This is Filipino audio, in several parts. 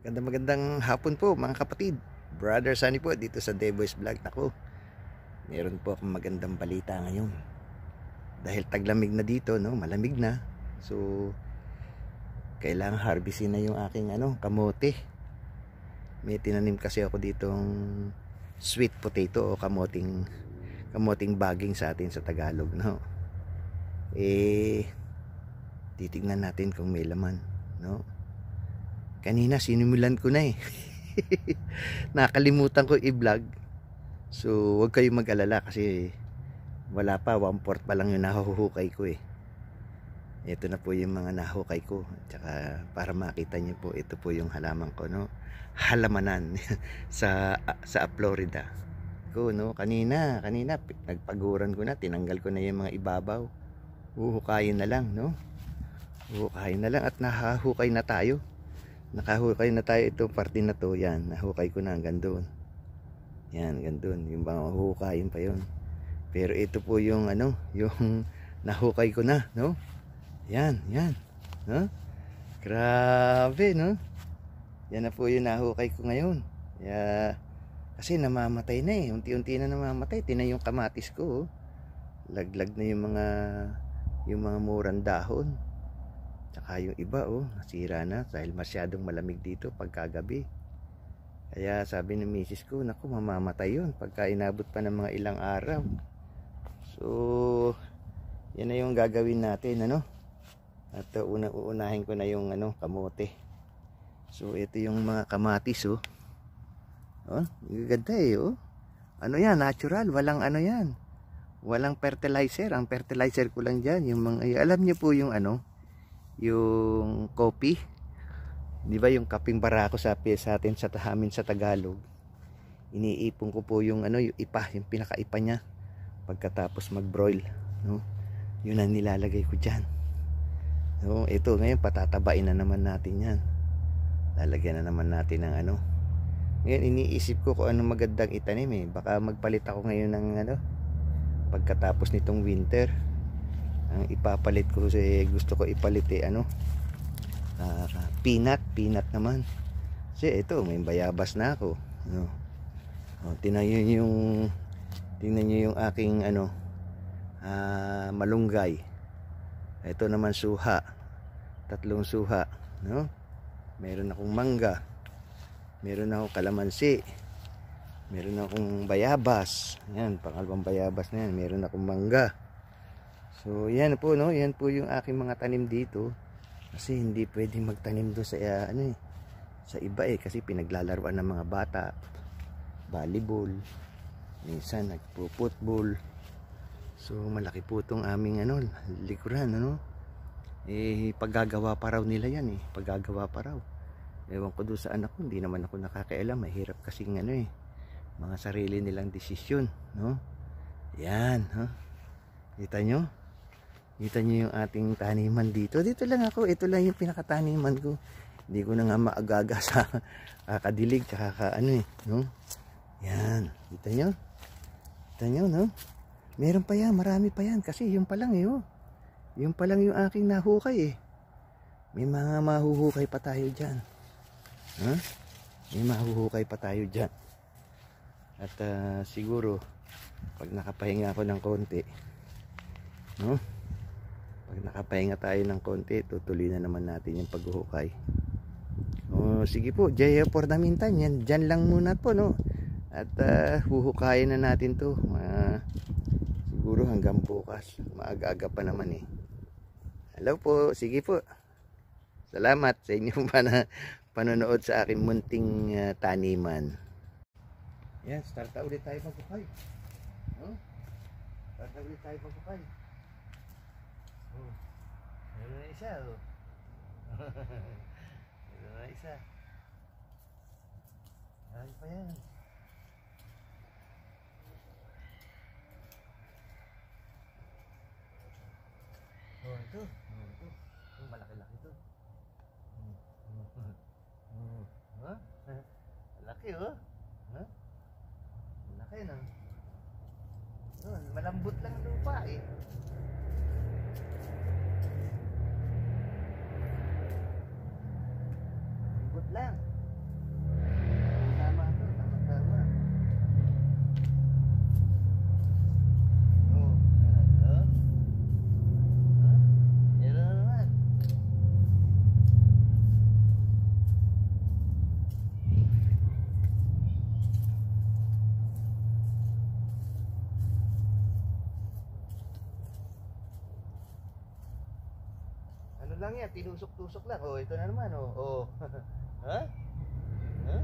Magandang hapon po mga kapatid. Brother Sunny po dito sa Deboys Vlog. Ako, meron po akong magandang balita ngayon. Dahil taglamig na dito, no? Malamig na. So, kailangan harvestin na yung aking kamote. May tinanim kasi ako ditong sweet potato o kamoting baging sa atin sa Tagalog, no? Titignan natin kung may laman, no? Kanina sinimulan ko na nakalimutan ko i-vlog. So huwag kayong mag-alala kasi wala pa, 1/4 pa lang yung nahuhukay ko Ito na po yung mga nahukay ko. Tsaka para makita nyo po, ito po yung halaman ko, no? Halamanan sa Florida ko, no? Kanina nagpaguran ko na, tinanggal ko na yung mga ibabaw. Huhukayin na lang, no? Huhukayin na lang at nahahukay na tayo. Nakahukay na tayo itong parte na to. Yan, nahukay ko na hanggang doon. Yan, hanggang doon. Yung mga hukayin pa yon. Pero ito po yung yung nahukay ko na, no? Yan, no? Grabe, no? Yan na po yung nahukay ko ngayon. Kasi namamatay na unti-unti na namamatay. Tingnan yung kamatis ko, laglag na yung mga murang dahon. Tsaka yung iba nasira na dahil masyadong malamig dito pagkagabi. Kaya sabi ng misis ko, naku, mamamatay yun pagka inabot pa ng mga ilang araw. So yan na yung gagawin natin, at uunahin ko na yung kamote. So ito yung mga kamatis, ganda yan, natural, walang yan, walang fertilizer. Ang fertilizer ko lang dyan yung mga, alam niyo po yung yung coffee, di ba, yung kaping barako sa atin sa amin sa Tagalog. Iniipon ko po yung yung ipa, yung pinakaipa niya pagkatapos mag-broil, no? Yun ang nilalagay ko diyan. No, ito ngayon patatabain na naman natin yan. Lalagyan na naman natin ng Ngayon iniisip ko kung anong magandang itanim Baka magpalit ako ngayon ng pagkatapos nitong winter. Ang ipapalit ko gusto ko ipalit peanut naman. Kasi ito may bayabas na ako, no? Tingnan niyo yung aking malunggay. Ito naman suha, 3 suha, no? Meron akong mangga, meron akong kalamansi, meron akong bayabas. Yan, pangalawang bayabas na yan. Meron akong mangga. So yan po, no? Yan po yung aking mga tanim dito. Kasi hindi pwedeng magtanim doon sa sa iba kasi pinaglalaruan ng mga bata. Volleyball, minsan nagpo-football. So malaki po itong aming likuran, paggagawa pa raw nila yan paggagawa pa raw. Ewan ko doon sa anak ko, hindi naman ako nakakailam. Mahirap kasing mga sarili nilang desisyon, no? Yan, kita nyo? Kita nyo yung ating taniman dito. Dito lang ako. Ito lang yung pinakataniman ko. Hindi ko na nga maagaga sa kakadilig. Tsaka no? Yan. Kita nyo? Kita nyo, no? Meron pa yan. Marami pa yan. Kasi yung pa lang yung pa lang yung aking nahukay May mga mahuhukay pa tayo dyan. May mahuhukay pa tayo dyan. At siguro pag nakapahinga ako ng konti, no? Pag nakapahinga tayo ng konti, tutuloy na naman natin yung paghuhukay. Sige po, Jaya for the meantime, yan, dyan lang muna po, no? At huhukayin na natin to siguro hanggang bukas. Maaga-aga pa naman Hello po, sige po. Salamat sa inyong panonood sa aking munting taniman. Yan, start na ulit tayo maghukay. Start na ulit tayo maghukay. Meron na isa, meron na isa. Ay pa yan. Ito. Malaki-laki ito. Malaki, malaki na. Malambot lang lupa Malambot lang. lang yan, tinusok-tusok lang. Oh, ito na naman, oh. Oh. Ha? Ha?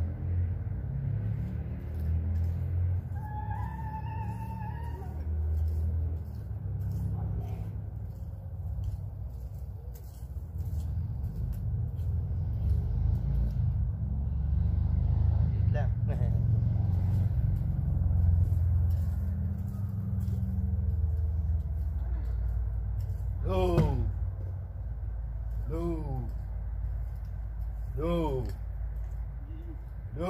Wait lang. No. No. No. No.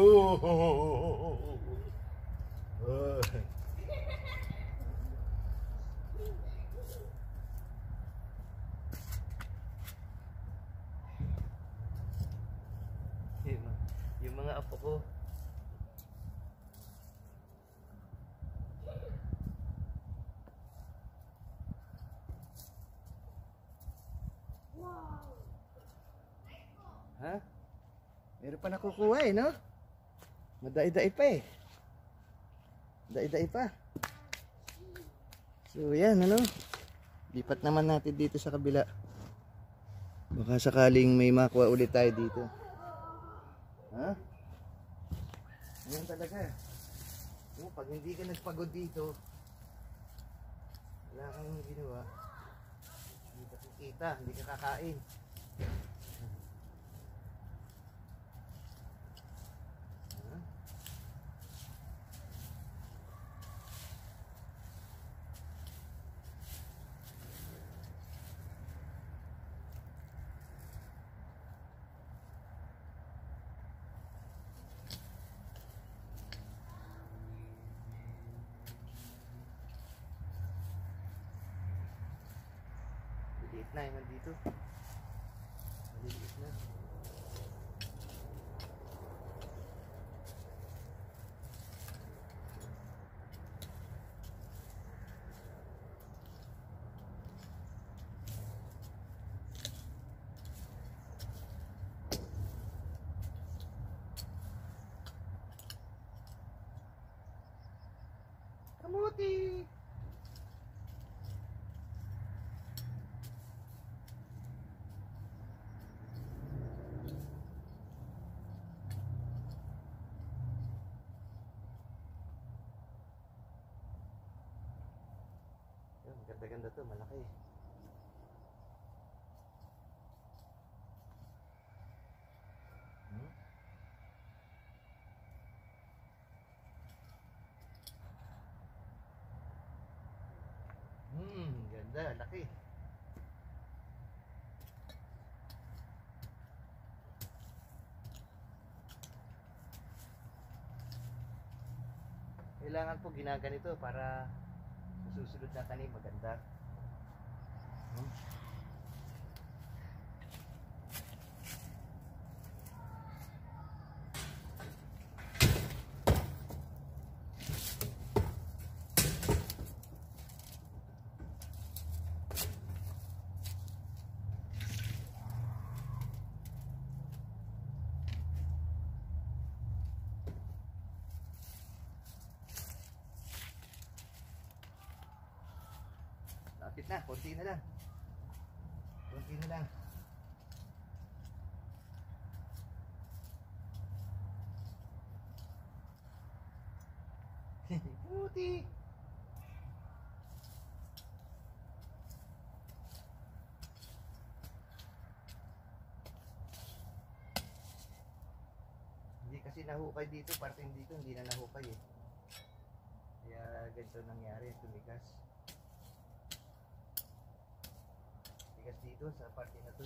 Yung mga apo ko. Ha? Meron pa nakukuha eh, no? Madai-dai pa eh. Dai-dai pa. So yan, ano? Lipat naman natin dito sa kabila. Baka sakaling may makuha ulit tayo dito. Ha? Ayan talaga. Oh, pag hindi ka nagpagod dito, wala kang ginawa. Hindi ka kikita, hindi ka kakain. Maliit na yung nandito. Maliit na. Kamuti! Ganda-ganda to, malaki. Ganda, laki. Kailangan po ginaganito para susunod na tanim maganda. Lapit na, konti na lang. Konti na lang. Puti. Hindi kasi nahukay dito, parting dito hindi na nahukay eh. Kaya ganito nangyari, tumigas. Tigas dito sa parte na to.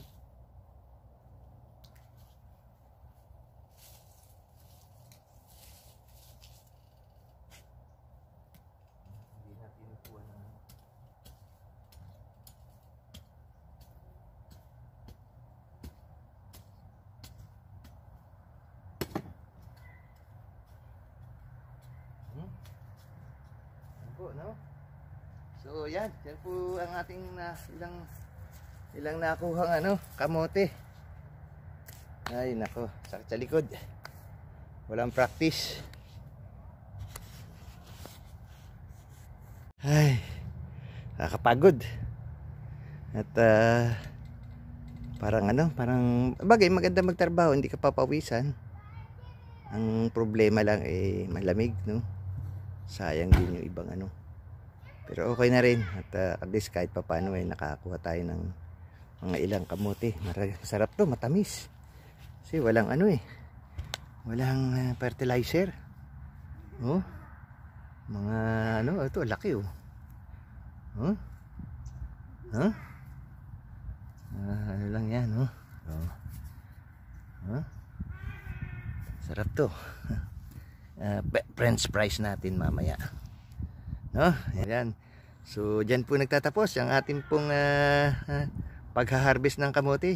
Hindi na pinukuha ng Yan po, no? So yan po ang ating ilang nakuhang kamote. Ay nako, sakit sa likod. Walang practice. Ay, nakakapagod. At Parang ano, parang bagay maganda magtrabaho, hindi ka papawisan. Ang problema lang malamig, no? Sayang din yung ibang ano. Pero okay na rin at least kahit papaano nakakuha tayo ng mga ilang kamote. Masarap to, matamis. Kasi walang ano walang fertilizer. Oh. Mga ano, ito laki oh. Oh. Huh? Ano lang yan, oh. Oh. Huh? Sarap to. French fries natin mamaya. No? Ayan. So, dyan po nagtatapos ang ating pong pagha-harvest ng kamote.